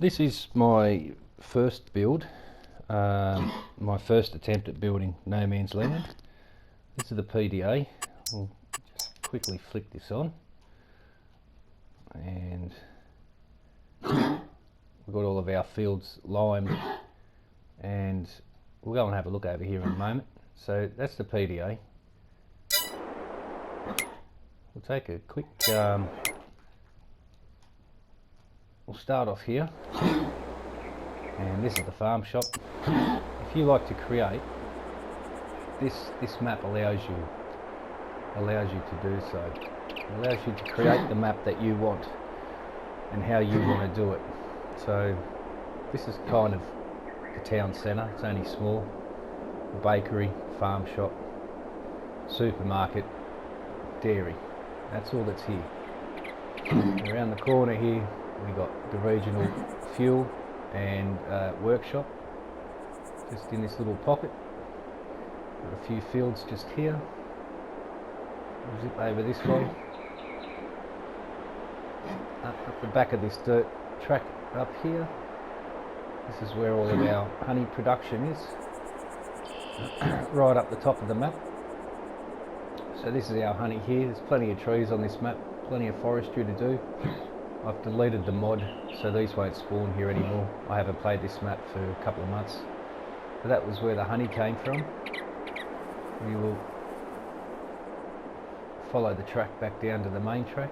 This is my first build, my first attempt at building No Man's Land. This is the PDA. We'll just quickly flick this on, and we've got all of our fields limed, and we'll go and have a look over here in a moment. So that's the PDA. We'll take a quick, we'll start off here, and this is the farm shop. If you like to create, this map allows you to do so. It allows you to create the map that you want and how you want to do it. So this is kind of the town centre. It's only small. Bakery, farm shop, supermarket, dairy. That's all that's here. Around the corner here we got the regional fuel and workshop just in this little pocket. Got a few fields just here. We'll zip over this way. Up the back of this dirt track up here. This is where all of our honey production is. Right up the top of the map. So this is our honey here. There's plenty of trees on this map, plenty of forestry to do. I've deleted the mod so these won't spawn here anymore. I haven't played this map for a couple of months. But that was where the honey came from. We will follow the track back down to the main track.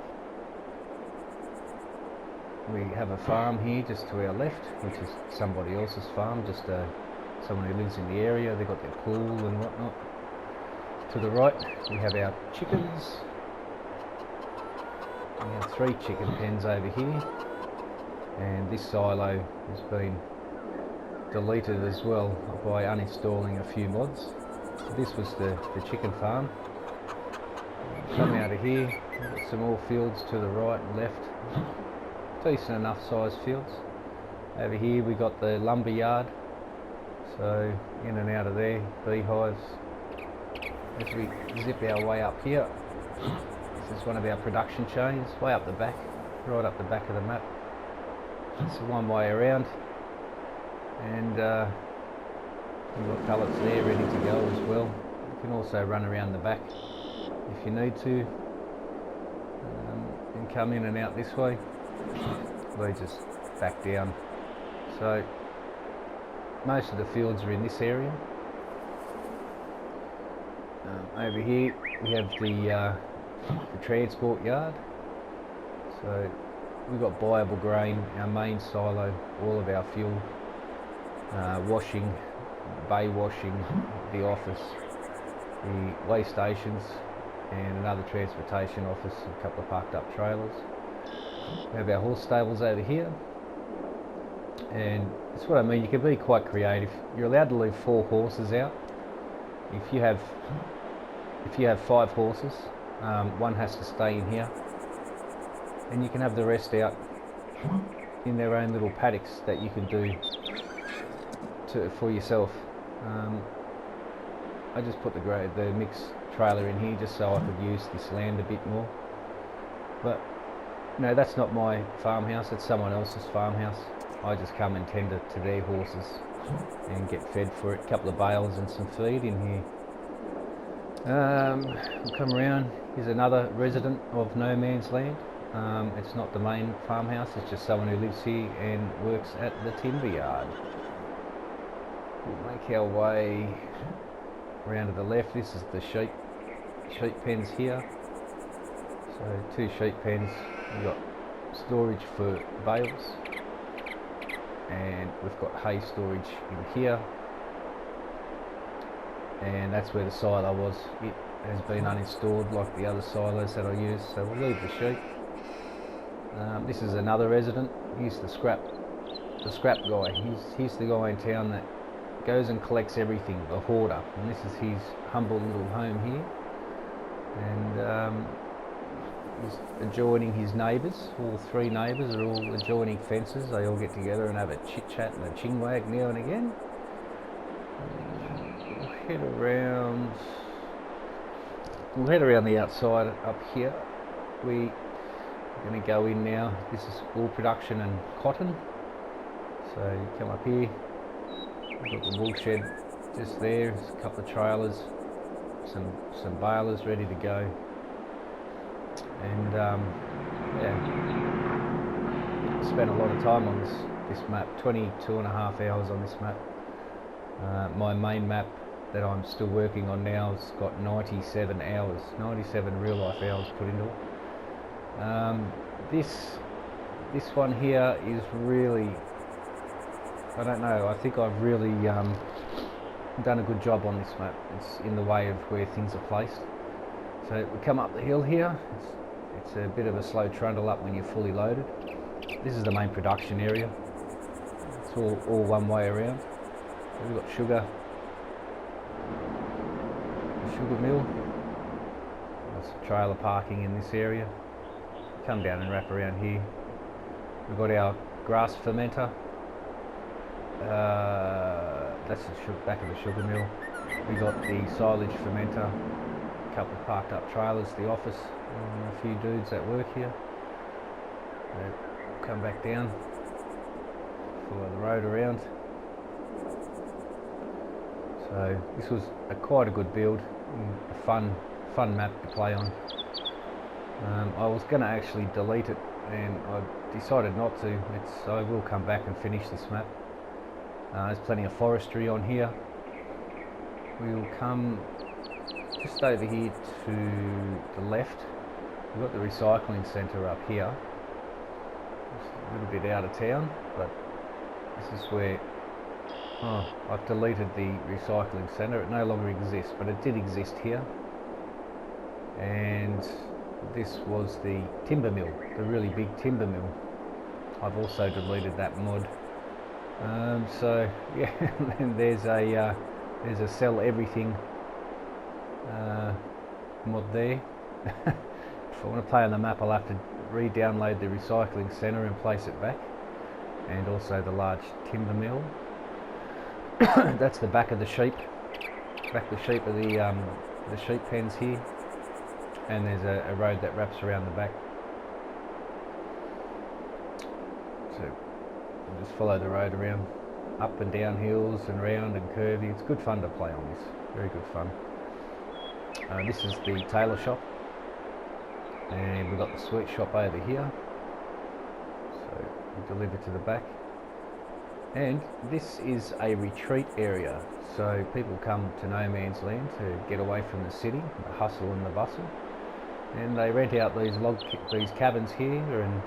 We have a farm here just to our left, which is somebody else's farm, just someone who lives in the area. They've got their pool and whatnot. To the right we have our chickens. We have 3 chicken pens over here, and this silo has been deleted as well by uninstalling a few mods. So this was the chicken farm. Come out of here, some more fields to the right and left. Decent enough sized fields. Over here we got the lumber yard, so in and out of there, beehives. As we zip our way up here, this is one of our production chains, way up the back, right up the back of the map. It's one way around, and we've got pallets there ready to go as well. You can also run around the back if you need to, and come in and out this way. Leads us back down. So most of the fields are in this area. Over here we have the transport yard. So we've got viable grain, our main silo, all of our fuel, washing, bay washing, the office, the way stations, and another transportation office, a couple of parked up trailers. We have our horse stables over here, and that's what I mean, you can be quite creative. You're allowed to leave 4 horses out. If you have 5 horses, one has to stay in here, and you can have the rest out in their own little paddocks that you can do for yourself. I just put the mixed trailer in here just so I could use this land a bit more. But no, that's not my farmhouse, it's someone else's farmhouse. I just come and tend to their horses and get fed for it. A couple of bales and some feed in here. We'll come around. Here's another resident of No Man's Land. It's not the main farmhouse, it's just someone who lives here and works at the timber yard. We'll make our way around to the left. This is the sheep pens here. So 2 sheep pens. We've got storage for bales, and we've got hay storage in here, and that's where the silo was. It has been uninstalled like the other silos that I use, so we'll leave the sheep. This is another resident. He's the scrap guy. He's the guy in town that goes and collects everything, the hoarder, and this is his humble little home here. And he's adjoining his neighbours. All 3 neighbours are all adjoining fences. They all get together and have a chit chat and a chingwag now and again. We'll head around the outside up here. We're going to go in now. This is wool production and cotton. So you come up here, we've got the wool shed just there, there's a couple of trailers, some balers ready to go, and yeah, spent a lot of time on this map, 22.5 hours on this map. My main map that I'm still working on now has got 97 hours, 97 real life hours put into it. This one here is really, I don't know, I think I've really done a good job on this map. It's in the way of where things are placed. So we come up the hill here, it's a bit of a slow trundle up when you're fully loaded. This is the main production area. It's all one way around. So we've got sugar mill. There's trailer parking in this area. Come down and wrap around here. We've got our grass fermenter. That's the back of the sugar mill. We've got the silage fermenter. A couple of parked up trailers, the office, and a few dudes that work here. Come back down, follow the road around. So this was quite a good build, a fun map to play on. I was going to actually delete it, and I decided not to. I will come back and finish this map. There's plenty of forestry on here. We'll come just over here to the left. We've got the recycling centre up here. It's a little bit out of town, but this is where I've deleted the recycling centre. It no longer exists, but it did exist here. And this was the timber mill, the really big timber mill. I've also deleted that mod. So yeah, and there's a sell everything mod there. If I want to play on the map, I'll have to re-download the recycling centre and place it back, and also the large timber mill. That's the back of the sheep. Back the sheep of the sheep pens here, and there's a road that wraps around the back. So we'll just follow the road around, up and down hills and round and curvy. It's good fun to play on this. Very good fun. This is the tailor shop, and we've got the sweet shop over here. So we deliver to the back. And this is a retreat area, so people come to no man's land to get away from the city, the hustle and the bustle, and they rent out these cabins here, and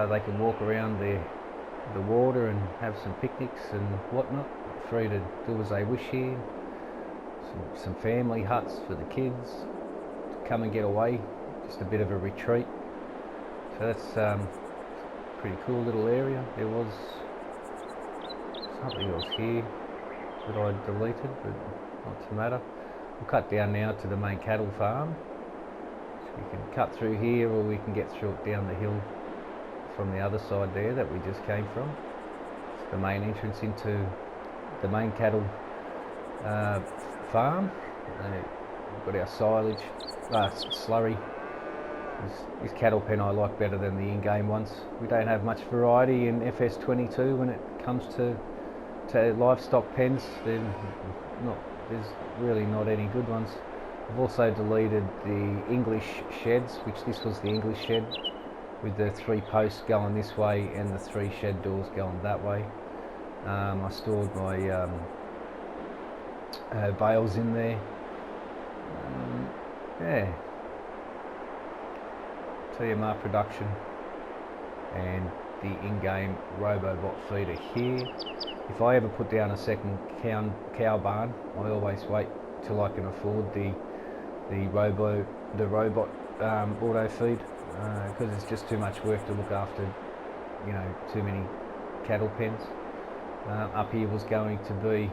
they can walk around the water and have some picnics and whatnot. Free to do as they wish here. Some family huts for the kids to come and get away, just a bit of a retreat. So that's pretty cool little area. There was something else here that I deleted, but not to matter. We'll cut down now to the main cattle farm. So we can cut through here, or we can get through it down the hill from the other side there that we just came from. It's the main entrance into the main cattle farm. We've got our silage, slurry. This cattle pen I like better than the in-game ones. We don't have much variety in FS22 when it comes to livestock pens. There's really not any good ones. I've also deleted the English sheds, which this was the English shed with the 3 posts going this way and the 3 shed doors going that way. I stored my bales in there. Yeah. TMR production and the in-game Robobot feeder here. If I ever put down a second cow barn, I always wait till I can afford the robot auto feed, because it's just too much work to look after, you know, too many cattle pens. Up here was going to be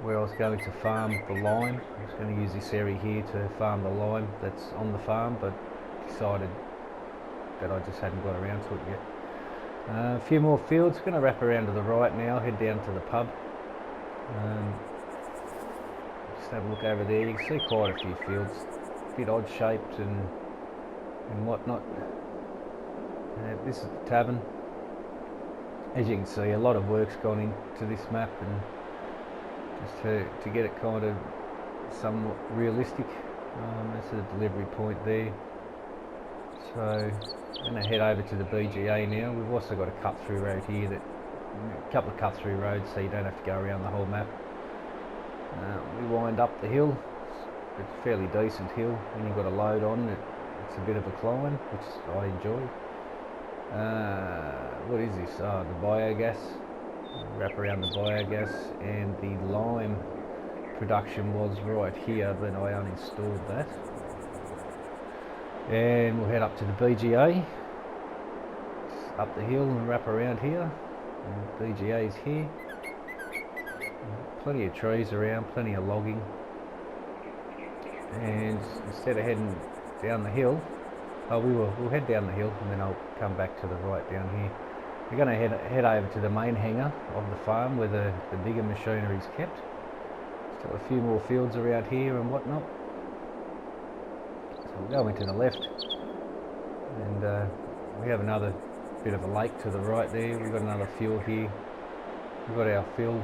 where I was going to farm the lime. I was going to use this area here to farm the lime that's on the farm, but decided that I just hadn't got around to it yet. A few more fields. Going to wrap around to the right now, head down to the pub. Just have a look over there. You can see quite a few fields, a bit odd shaped and whatnot. This is the tavern. as you can see, a lot of work's gone into this map, and just to get it kind of somewhat realistic. That's the delivery point there. So I'm going to head over to the BGA now. We've also got a cut through road here, a couple of cut through roads, so you don't have to go around the whole map. We wind up the hill. It's a fairly decent hill. When you've got a load on, it's a bit of a climb, which I enjoy. What is this? The biogas. Wrap around the biogas, and the lime production was right here, but I uninstalled that. And we'll head up to the BGA, up the hill and wrap around here. And BGA is here. Plenty of trees around, plenty of logging. And instead of heading down the hill, we'll head down the hill and then I'll come back to the right down here. We're going to head over to the main hangar of the farm where the bigger machinery is kept. Still a few more fields around here and whatnot. So we'll go into the left, and we have another bit of a lake to the right there. We've got another fuel here. We've got our fill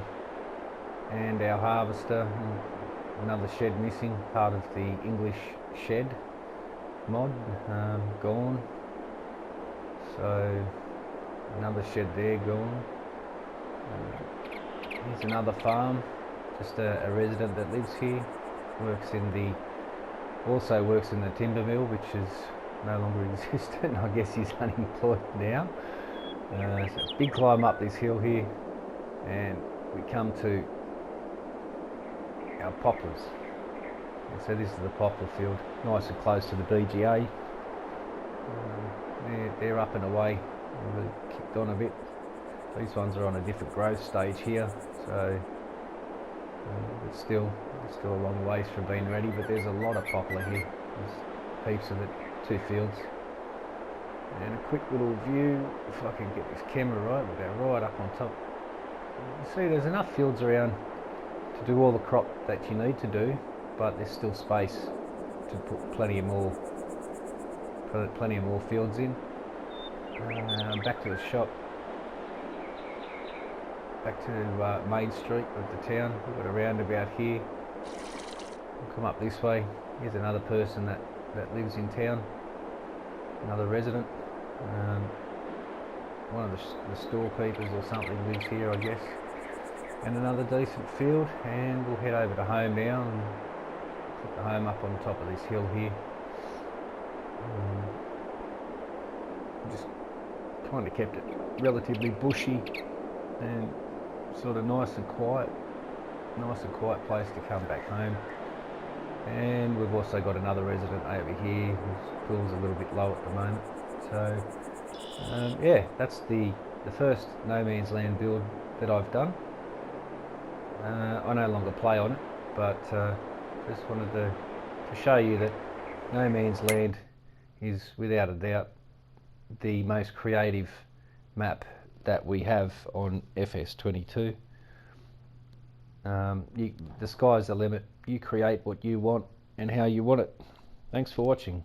and our harvester, and another shed missing, part of the English shed mod, gone. So another shed there gone. Here's another farm, just a resident that lives here, also works in the timber mill, which is no longer existent. I guess he's unemployed now. So big climb up this hill here, and we come to our poplars. And so this is the poplar field, nice and close to the BGA. They're up and away, really kicked on a bit. These ones are on a different growth stage here, so it's still a long ways from being ready, but there's a lot of poplar here. There's heaps of it, 2 fields. And a quick little view, if I can get this camera right, we'll go right up on top. You see there's enough fields around to do all the crop that you need to do, but there's still space to put plenty of more fields in. Back to the shop, back to Main Street of the town. We've got a roundabout here. We'll come up this way. Here's another person that lives in town, another resident. One of the storekeepers or something lives here, I guess. And another decent field, and we'll head over to home now and put the home up on top of this hill here. Just kind of kept it relatively bushy and sort of nice and quiet place to come back home. And we've also got another resident over here whose pool's a little bit low at the moment. So yeah, that's the first No Man's Land build that I've done. I no longer play on it, but just wanted to show you that No Man's Land is without a doubt the most creative map that we have on FS22. The sky's the limit. You create what you want and how you want it. Thanks for watching.